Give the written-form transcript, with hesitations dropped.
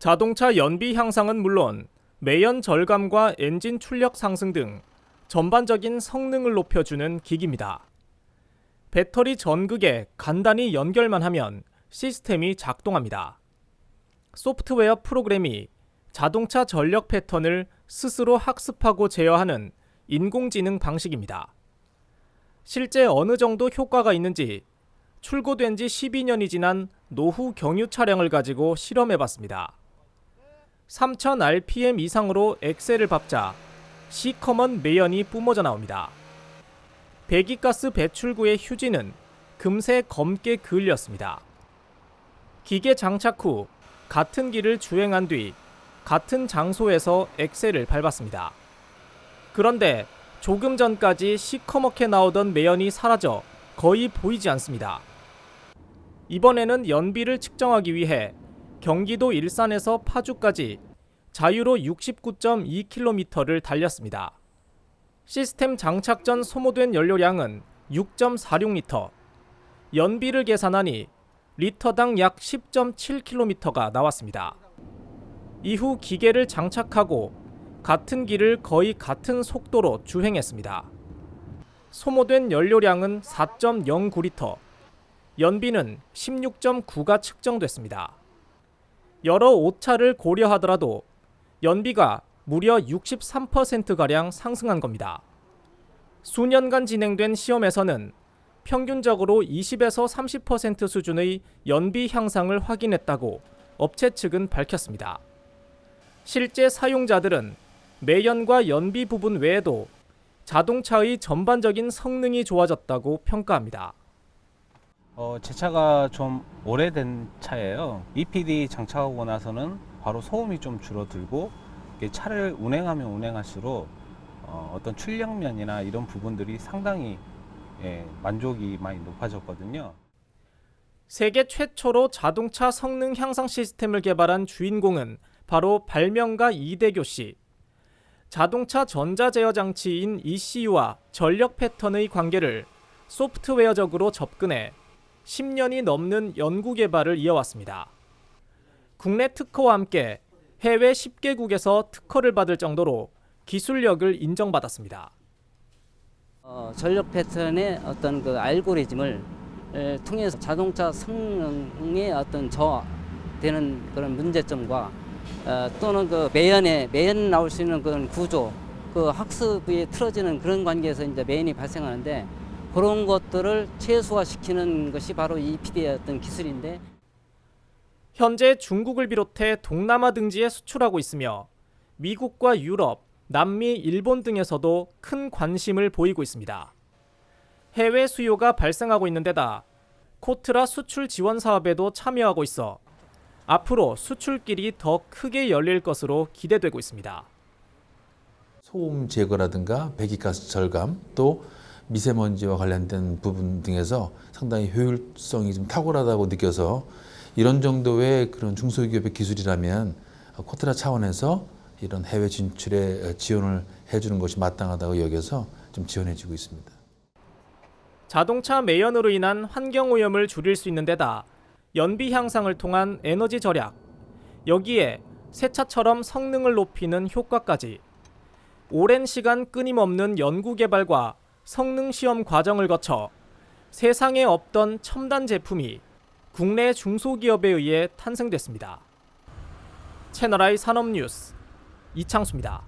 자동차 연비 향상은 물론 매연 절감과 엔진 출력 상승 등 전반적인 성능을 높여주는 기기입니다. 배터리 전극에 간단히 연결만 하면 시스템이 작동합니다. 소프트웨어 프로그램이 자동차 전력 패턴을 스스로 학습하고 제어하는 인공지능 방식입니다. 실제 어느 정도 효과가 있는지 출고된 지 12년이 지난 노후 경유 차량을 가지고 실험해봤습니다. 3000rpm 이상으로 엑셀을 밟자 시커먼 매연이 뿜어져 나옵니다. 배기가스 배출구의 휴지는 금세 검게 그을렸습니다. 기계 장착 후 같은 길을 주행한 뒤 같은 장소에서 엑셀을 밟았습니다. 그런데 조금 전까지 시커멓게 나오던 매연이 사라져 거의 보이지 않습니다. 이번에는 연비를 측정하기 위해 경기도 일산에서 파주까지 자유로 69.2km를 달렸습니다. 시스템 장착 전 소모된 연료량은 6.46리터, 연비를 계산하니 리터당 약 10.7km가 나왔습니다. 이후 기계를 장착하고 같은 길을 거의 같은 속도로 주행했습니다. 소모된 연료량은 4.09리터, 연비는 16.9가 측정됐습니다. 여러 오차를 고려하더라도 연비가 무려 63%가량 상승한 겁니다. 수년간 진행된 시험에서는 평균적으로 20에서 30% 수준의 연비 향상을 확인했다고 업체 측은 밝혔습니다. 실제 사용자들은 매연과 연비 부분 외에도 자동차의 전반적인 성능이 좋아졌다고 평가합니다. 제 차가 좀 오래된 차예요. EPD 장착하고 나서는 바로 소음이 좀 줄어들고 차를 운행하면 운행할수록 어떤 출력면이나 이런 부분들이 상당히 만족이 많이 높아졌거든요. 세계 최초로 자동차 성능 향상 시스템을 개발한 주인공은 바로 발명가 이대교 씨. 자동차 전자제어 장치인 ECU와 전력 패턴의 관계를 소프트웨어적으로 접근해 10년이 넘는 연구 개발을 이어왔습니다. 국내 특허와 함께 해외 10개국에서 특허를 받을 정도로 기술력을 인정받았습니다. 전력 패턴의 어떤 그 알고리즘을 통해서 자동차 성능에 어떤 저하되는 그런 문제점과 또는 그 매연 나올 수 있는 그런 구조, 그 학습이 틀어지는 그런 관계에서 이제 매연이 발생하는데 그런 것들을 최소화시키는 것이 바로 EPD의 어떤 기술인데 현재 중국을 비롯해 동남아 등지에 수출하고 있으며 미국과 유럽, 남미, 일본 등에서도 큰 관심을 보이고 있습니다. 해외 수요가 발생하고 있는 데다 코트라 수출 지원 사업에도 참여하고 있어 앞으로 수출길이 더 크게 열릴 것으로 기대되고 있습니다. 소음 제거라든가 배기가스 절감 또 미세먼지와 관련된 부분 등에서 상당히 효율성이 좀 탁월하다고 느껴서 이런 정도의 그런 중소기업의 기술이라면 코트라 차원에서 이런 해외 진출에 지원을 해주는 것이 마땅하다고 여겨서 좀 지원해주고 있습니다. 자동차 매연으로 인한 환경오염을 줄일 수 있는 데다 연비 향상을 통한 에너지 절약, 여기에 새 차처럼 성능을 높이는 효과까지 오랜 시간 끊임없는 연구 개발과 성능 시험 과정을 거쳐 세상에 없던 첨단 제품이 국내 중소기업에 의해 탄생됐습니다. 채널I 산업뉴스 이창수입니다.